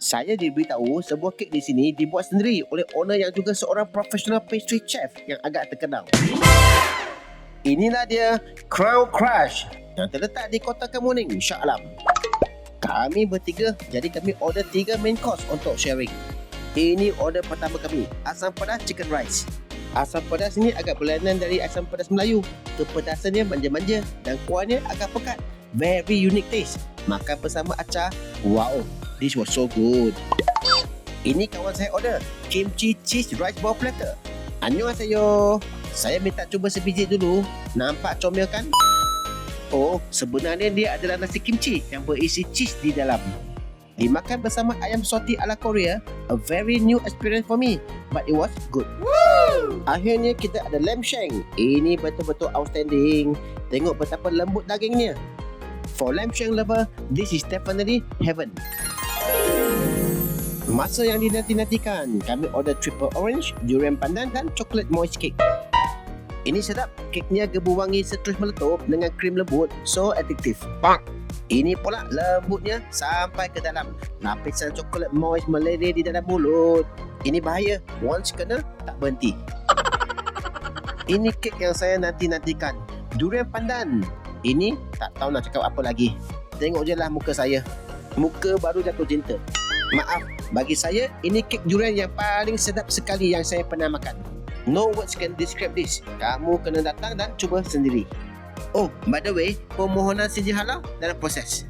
Saya diberitahu sebuah kek di sini dibuat sendiri oleh owner yang juga seorang profesional pastry chef yang agak terkenal. Inilah dia Crown Crush yang terletak di Kota Kemuning, Shah Alam. Kami bertiga, jadi kami order 3 main course untuk sharing. Ini order pertama kami, asam pedas chicken rice. Asam pedas ini agak berlainan dari asam pedas Melayu. Kepedasannya manja-manja dan kuahnya agak pekat. Very unique taste. Makan bersama acar, wow, this was so good. Ini kawan saya order kimchi cheese rice ball platter. Annyeonghaseyo. Saya minta cuba sebiji dulu. Nampak comel kan? Oh, sebenarnya dia adalah nasi kimchi yang berisi cheese di dalam. Dimakan bersama ayam soti ala Korea, a very new experience for me, but it was good. Woo! Akhirnya kita ada lamb shank. Ini betul-betul outstanding. Tengok betapa lembut dagingnya. For lamb shank lover, this is definitely heaven. Masa yang dinanti-nantikan, kami order triple orange, durian pandan dan chocolate moist cake. Ini sedap, keknya gebu wangi seterus meletup dengan krim lembut, so addictive. Ini pula lembutnya sampai ke dalam. Lapisan coklat moist meleleh di dalam mulut. Ini bahaya, once kena tak berhenti. Ini kek yang saya nanti-nantikan, durian pandan. Ini tak tahu nak cakap apa lagi. Tengok je lah muka saya. Muka baru jatuh cinta. Maaf, bagi saya ini kek durian yang paling sedap sekali yang saya pernah makan. No words can describe this. Kamu kena datang dan cuba sendiri. Oh, by the way, permohonan sijil halal dalam proses.